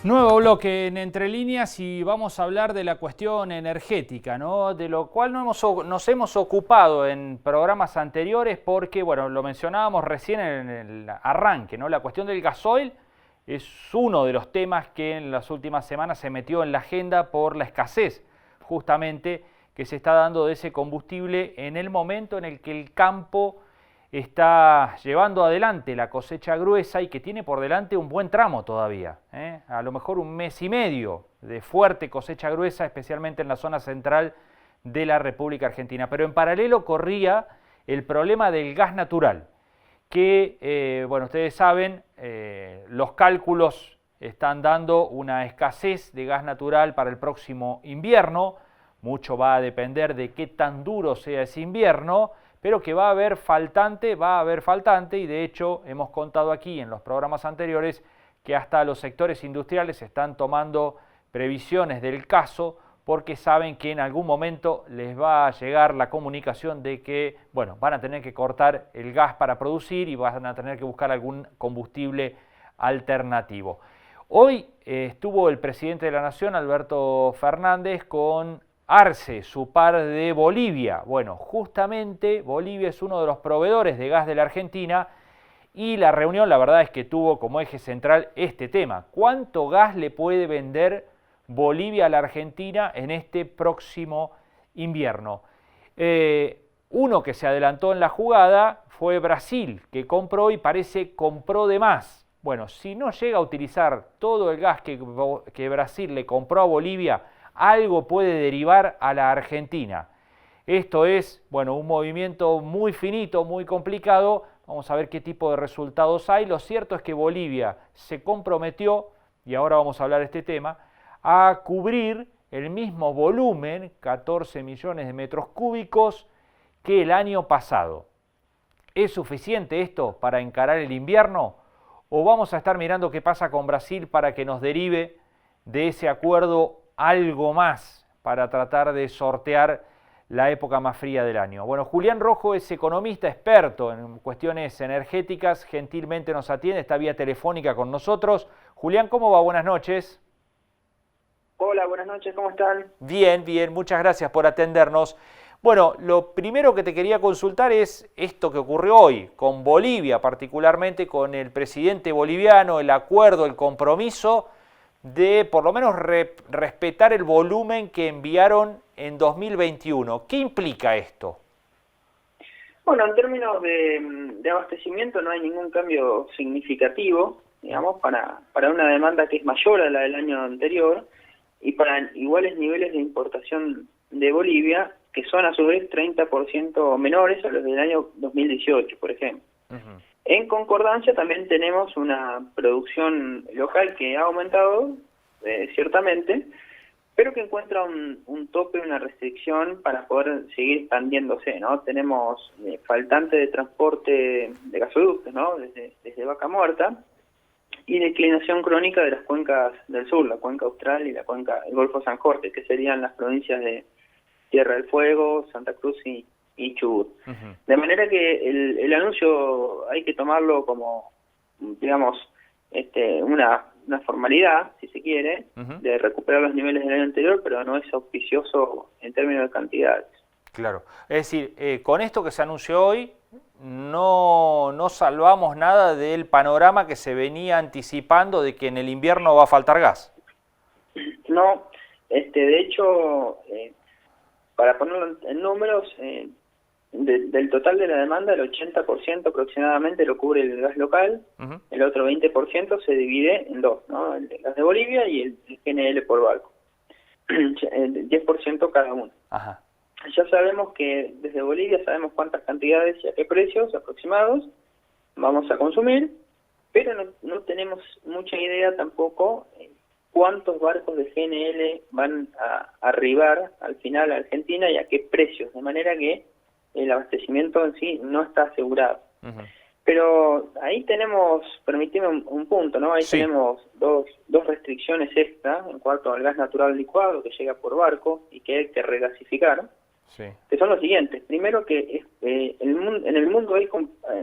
Nuevo bloque en Entre Líneas y vamos a hablar de la cuestión energética, ¿no? De lo cual nos hemos ocupado en programas anteriores porque, bueno, lo mencionábamos recién en el arranque, ¿no? La cuestión del gasoil es uno de los temas que en las últimas semanas se metió en la agenda por la escasez, justamente, que se está dando de ese combustible en el momento en el que el campo está llevando adelante la cosecha gruesa y que tiene por delante un buen tramo todavía, a lo mejor un mes y medio de fuerte cosecha gruesa, especialmente en la zona central de la República Argentina. Pero en paralelo corría el problema del gas natural, que, bueno, ustedes saben, los cálculos están dando una escasez de gas natural para el próximo invierno. Mucho va a depender de qué tan duro sea ese invierno, pero que va a haber faltante, y de hecho hemos contado aquí en los programas anteriores que hasta los sectores industriales están tomando previsiones del caso porque saben que en algún momento les va a llegar la comunicación de que, bueno, van a tener que cortar el gas para producir y van a tener que buscar algún combustible alternativo. Hoy estuvo el presidente de la Nación, Alberto Fernández, con Arce, su par de Bolivia. Bueno, justamente Bolivia es uno de los proveedores de gas de la Argentina y la reunión, la verdad es que tuvo como eje central este tema. ¿Cuánto gas le puede vender Bolivia a la Argentina en este próximo invierno? Uno que se adelantó en la jugada fue Brasil, que compró y parece compró de más. Bueno, si no llega a utilizar todo el gas que Brasil le compró a Bolivia, algo puede derivar a la Argentina. Esto es, bueno, un movimiento muy finito, muy complicado. Vamos a ver qué tipo de resultados hay. Lo cierto es que Bolivia se comprometió, y ahora vamos a hablar de este tema, a cubrir el mismo volumen, 14 millones de metros cúbicos, que el año pasado. ¿Es suficiente esto para encarar el invierno? ¿O vamos a estar mirando qué pasa con Brasil para que nos derive de ese acuerdo algo más para tratar de sortear la época más fría del año? Bueno, Julián Rojo es economista experto en cuestiones energéticas, gentilmente nos atiende, está vía telefónica con nosotros. Julián, ¿cómo va? Buenas noches. Hola, buenas noches, ¿cómo están? Bien, bien, muchas gracias por atendernos. Bueno, lo primero que te quería consultar es esto que ocurrió hoy, con Bolivia, particularmente con el presidente boliviano, el acuerdo, el compromiso de por lo menos respetar el volumen que enviaron en 2021. ¿Qué implica esto? Bueno, en términos de abastecimiento no hay ningún cambio significativo, digamos, para una demanda que es mayor a la del año anterior y para iguales niveles de importación de Bolivia, que son a su vez 30% menores a los del año 2018, por ejemplo. Uh-huh. En concordancia también tenemos una producción local que ha aumentado, ciertamente, pero que encuentra un tope, una restricción para poder seguir expandiéndose, ¿no? Tenemos faltante de transporte de gasoductos, ¿no? Desde Vaca Muerta, y declinación crónica de las cuencas del sur, la cuenca austral y la cuenca del Golfo San Jorge, que serían las provincias de Tierra del Fuego, Santa Cruz y Chubut. Uh-huh. De manera que el anuncio hay que tomarlo como, digamos, una formalidad, si se quiere, Uh-huh. de recuperar los niveles del año anterior, pero no es auspicioso en términos de cantidades. Claro. Es decir, con esto que se anunció hoy, no salvamos nada del panorama que se venía anticipando de que en el invierno va a faltar gas. No, de hecho, para ponerlo en números, del total de la demanda, el 80% aproximadamente lo cubre el gas local, Uh-huh. el otro 20% se divide en dos, ¿no? El gas de Bolivia y el GNL por barco, el 10% cada uno. Ajá. Ya sabemos que desde Bolivia sabemos cuántas cantidades y a qué precios aproximados vamos a consumir, pero no tenemos mucha idea tampoco cuántos barcos de GNL van a arribar al final a Argentina y a qué precios, de manera que el abastecimiento en sí no está asegurado. Uh-huh. Pero ahí tenemos, permíteme un punto, ¿no? Ahí Sí. tenemos dos restricciones extra en cuanto al gas natural licuado que llega por barco y que hay que regasificar, Sí. que son los siguientes. Primero que en el mundo hoy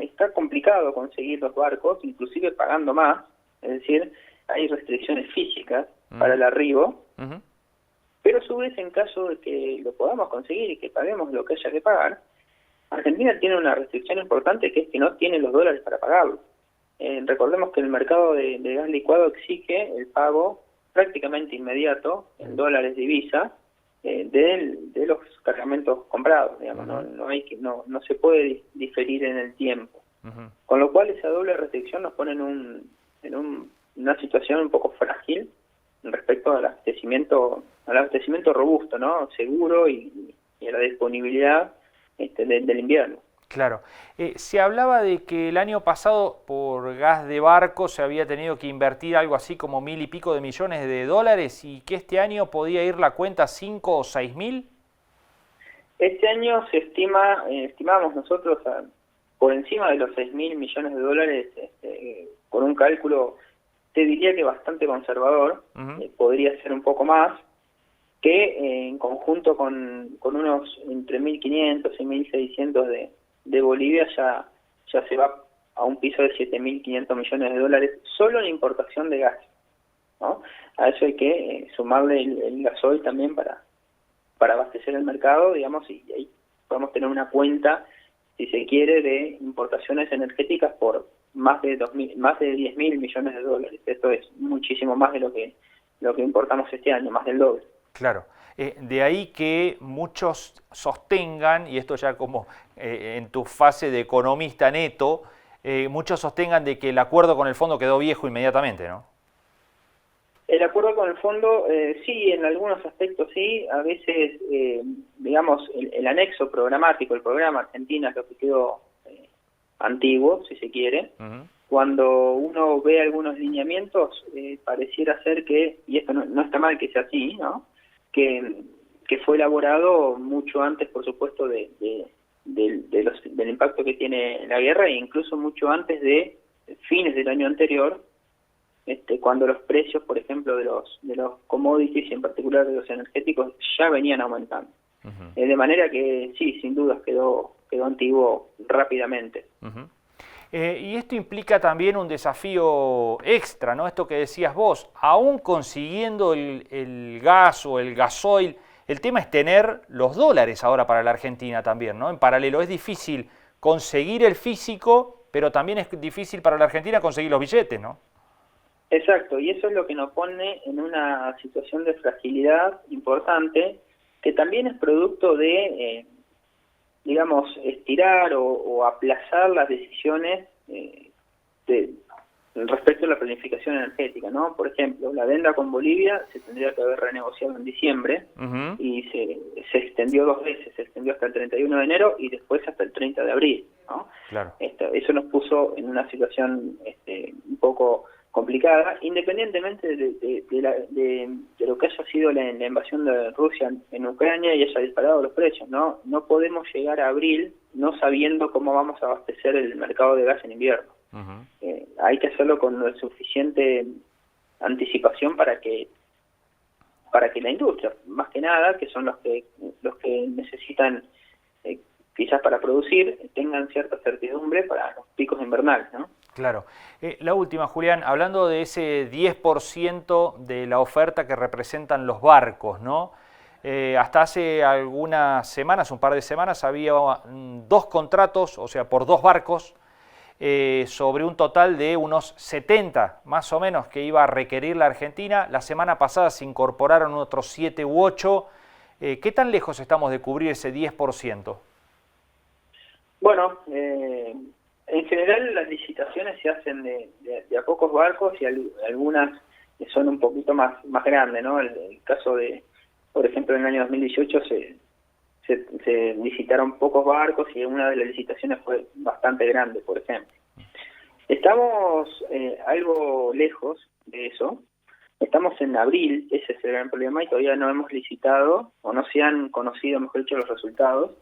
está complicado conseguir los barcos, inclusive pagando más, es decir, hay restricciones físicas para el arribo, pero a su vez, en caso de que lo podamos conseguir y que paguemos lo que haya que pagar, Argentina tiene una restricción importante, que es que no tiene los dólares para pagarlo. Recordemos que el mercado de gas licuado exige el pago prácticamente inmediato en dólares divisa de los cargamentos comprados, digamos. No se puede diferir en el tiempo. Con lo cual esa doble restricción nos pone en una situación un poco frágil respecto al abastecimiento robusto, ¿no? Seguro y a la disponibilidad del invierno. Claro. Se hablaba de que el año pasado por gas de barco se había tenido que invertir algo así como 1.000 y pico de millones de dólares y que este año podía ir la cuenta a 5 o 6.000. Este año se estimamos nosotros por encima de los 6.000 millones de dólares, con un cálculo, te diría que bastante conservador, podría ser un poco más, que en conjunto con unos entre 1.500 y 1.600 de Bolivia ya se va a un piso de 7.500 millones de dólares solo en importación de gas, ¿no? A eso hay que sumarle el gasoil también para abastecer el mercado, digamos, y ahí podemos tener una cuenta, si se quiere, de importaciones energéticas por más de 10.000 millones de dólares. Esto es muchísimo más de lo que importamos este año, más del doble. Claro. De ahí que muchos sostengan, y esto ya como en tu fase de economista neto, muchos sostengan de que el acuerdo con el fondo quedó viejo inmediatamente, ¿no? El acuerdo con el fondo, sí, en algunos aspectos sí. A veces, digamos, el anexo programático, el programa Argentina, es lo que quedó antiguo, si se quiere. Cuando uno ve algunos lineamientos, pareciera ser que, y esto no está mal que sea así, ¿no?, que fue elaborado mucho antes, por supuesto, del impacto que tiene la guerra, e incluso mucho antes de fines del año anterior, cuando los precios, por ejemplo, de los commodities y en particular de los energéticos ya venían aumentando. De manera que sí, sin dudas quedó antiguo rápidamente. Y esto implica también un desafío extra, ¿no? Esto que decías vos, aún consiguiendo el gas o el gasoil, el tema es tener los dólares ahora para la Argentina también, ¿no? En paralelo, es difícil conseguir el físico, pero también es difícil para la Argentina conseguir los billetes, ¿no? Exacto, y eso es lo que nos pone en una situación de fragilidad importante, que también es producto de digamos, estirar o aplazar las decisiones respecto a la planificación energética, ¿no? Por ejemplo, la venda con Bolivia se tendría que haber renegociado en diciembre y se extendió 2 veces, se extendió hasta el 31 de enero y después hasta el 30 de abril, ¿no? Claro. Eso nos puso en una situación un poco complicada, independientemente de lo que haya sido la invasión de Rusia en Ucrania y haya disparado los precios, ¿no? No podemos llegar a abril no sabiendo cómo vamos a abastecer el mercado de gas en invierno. Hay que hacerlo con la suficiente anticipación para que la industria, más que nada, que son los que necesitan quizás para producir, tengan cierta certidumbre para los picos invernales, ¿no? Claro. La última, Julián, hablando de ese 10% de la oferta que representan los barcos, ¿no? Hasta hace algunas semanas, un par de semanas, había 2 contratos, o sea, por 2 barcos, sobre un total de unos 70, más o menos, que iba a requerir la Argentina. La semana pasada se incorporaron otros 7 u 8. ¿Qué tan lejos estamos de cubrir ese 10%? Bueno, en general las licitaciones se hacen de a pocos barcos y algunas son un poquito más grandes, ¿no? El caso de, por ejemplo, en el año 2018 se licitaron pocos barcos y una de las licitaciones fue bastante grande, por ejemplo. Estamos algo lejos de eso. Estamos en abril, ese es el gran problema, y todavía no hemos licitado, o no se han conocido, mejor dicho, los resultados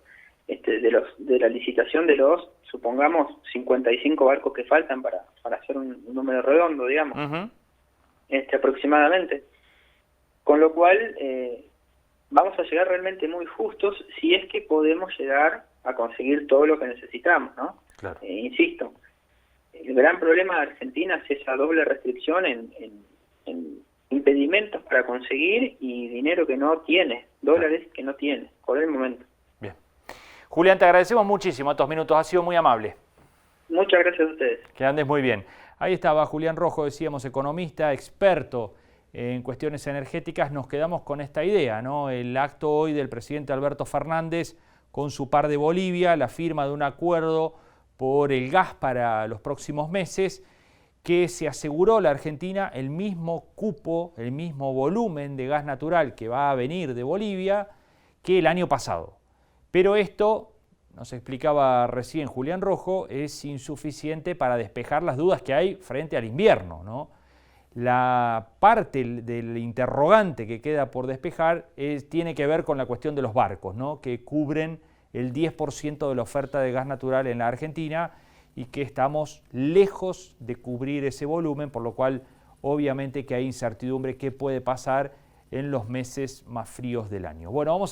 de la licitación de los, supongamos, 55 barcos que faltan para hacer un número redondo, digamos, aproximadamente. Con lo cual, vamos a llegar realmente muy justos si es que podemos llegar a conseguir todo lo que necesitamos, ¿no? Claro. Insisto, el gran problema de Argentina es esa doble restricción en impedimentos para conseguir y dinero que no tiene, dólares que no tiene, por el momento. Bien. Julián, te agradecemos muchísimo estos minutos, ha sido muy amable. Muchas gracias a ustedes. Que andes muy bien. Ahí estaba Julián Rojo, decíamos, economista, experto en cuestiones energéticas. Nos quedamos con esta idea, ¿no? El acto hoy del presidente Alberto Fernández con su par de Bolivia, la firma de un acuerdo por el gas para los próximos meses, que se aseguró la Argentina el mismo cupo, el mismo volumen de gas natural que va a venir de Bolivia que el año pasado. Pero esto, nos explicaba recién Julián Rojo, es insuficiente para despejar las dudas que hay frente al invierno, ¿no? La parte del interrogante que queda por despejar tiene que ver con la cuestión de los barcos, ¿no? Que cubren el 10% de la oferta de gas natural en la Argentina y que estamos lejos de cubrir ese volumen, por lo cual obviamente que hay incertidumbre qué puede pasar en los meses más fríos del año. Bueno, vamos